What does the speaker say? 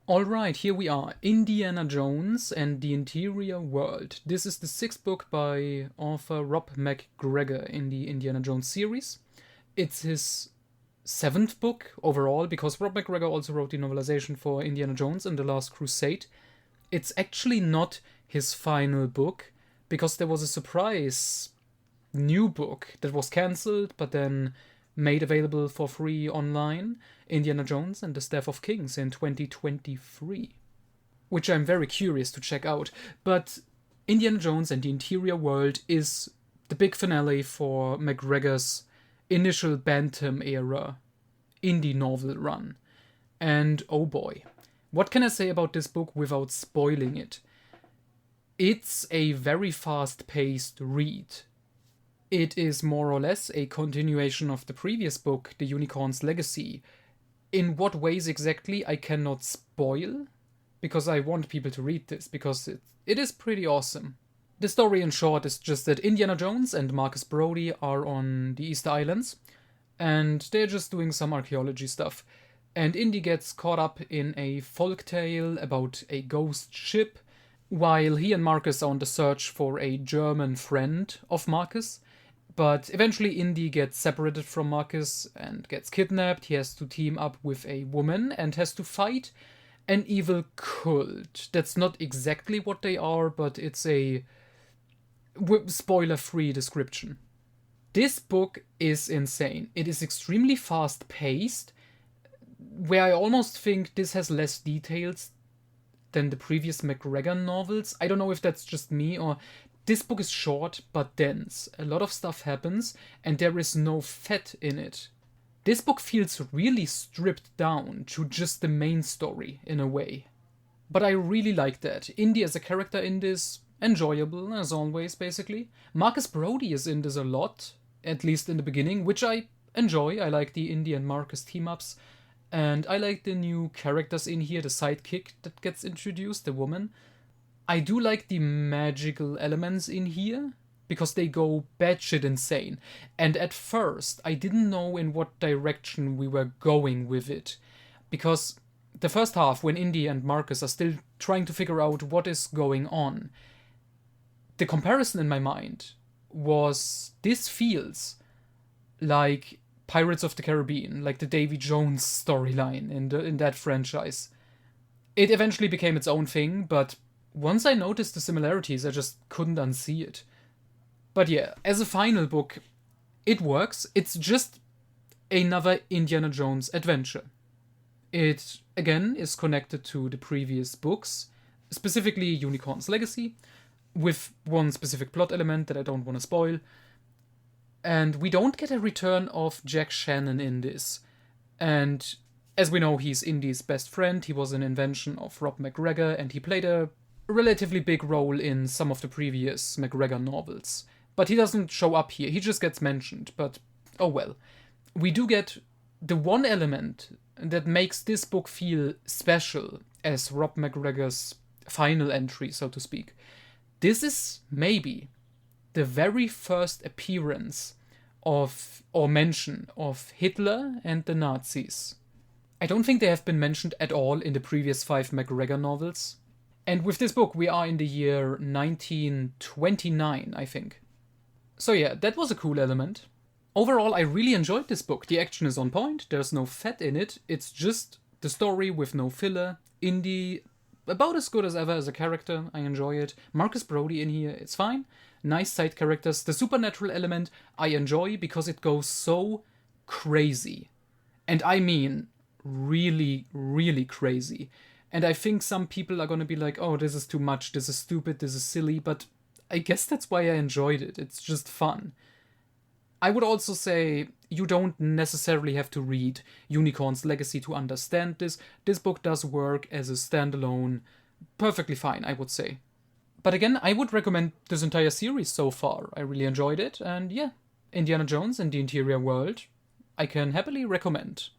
Alright, here we are. Indiana Jones and the Interior World. This is the sixth book by author Rob MacGregor in the Indiana Jones series. It's his seventh book overall, because Rob MacGregor also wrote the novelization for Indiana Jones and the Last Crusade. It's actually not his final book, because there was a surprise new book that was cancelled, but then made available for free online, Indiana Jones and the Staff of Kings in 2023, which I'm very curious to check out. But Indiana Jones and the Interior World is the big finale for MacGregor's initial Bantam era indie novel run. And oh boy, what can I say about this book without spoiling it? It's a very fast-paced read. It is more or less a continuation of the previous book, The Unicorn's Legacy. In what ways exactly, I cannot spoil, because I want people to read this, because it is pretty awesome. The story in short is just that Indiana Jones and Marcus Brody are on the Easter Islands, and they're just doing some archaeology stuff. And Indy gets caught up in a folktale about a ghost ship, while he and Marcus are on the search for a German friend of Marcus. But eventually Indy gets separated from Marcus and gets kidnapped. He has to team up with a woman and has to fight an evil cult. That's not exactly what they are, but it's a spoiler-free description. This book is insane. It is extremely fast-paced, where I almost think this has less details than the previous MacGregor novels. I don't know if that's just me, or this book is short but dense. A lot of stuff happens and there is no fat in it. This book feels really stripped down to just the main story in a way. But I really like that. Indy as a character in this, enjoyable as always basically. Marcus Brody is in this a lot, at least in the beginning, which I enjoy. I like the Indy and Marcus team-ups. And I like the new characters in here, the sidekick that gets introduced, the woman. I do like the magical elements in here, because they go batshit insane. And at first, I didn't know in what direction we were going with it. Because the first half, when Indy and Marcus are still trying to figure out what is going on, the comparison in my mind was, this feels like Pirates of the Caribbean, like the Davy Jones storyline in that franchise. It eventually became its own thing, but once I noticed the similarities, I just couldn't unsee it. But yeah, as a final book, it works. It's just another Indiana Jones adventure. It, again, is connected to the previous books, specifically Unicorn's Legacy, with one specific plot element that I don't want to spoil. And we don't get a return of Jack Shannon in this. And as we know, he's Indy's best friend. He was an invention of Rob MacGregor, and he played a relatively big role in some of the previous MacGregor novels. But he doesn't show up here, he just gets mentioned, but oh well. We do get the one element that makes this book feel special as Rob MacGregor's final entry, so to speak. This is maybe the very first appearance of, or mention of, Hitler and the Nazis. I don't think they have been mentioned at all in the previous 5 MacGregor novels. And with this book, we are in the year 1929, I think. So yeah, that was a cool element. Overall, I really enjoyed this book. The action is on point, there's no fat in it, it's just the story with no filler. Indy, about as good as ever as a character, I enjoy it. Marcus Brody in here, it's fine. Nice side characters. The supernatural element I enjoy because it goes so crazy. And I mean really, really crazy. And I think some people are going to be like, oh, this is too much, this is stupid, this is silly, but I guess that's why I enjoyed it. It's just fun. I would also say you don't necessarily have to read Unicorn's Legacy to understand this. This book does work as a standalone, perfectly fine, I would say. But again, I would recommend this entire series so far. I really enjoyed it, and yeah, Indiana Jones and the Interior World, I can happily recommend.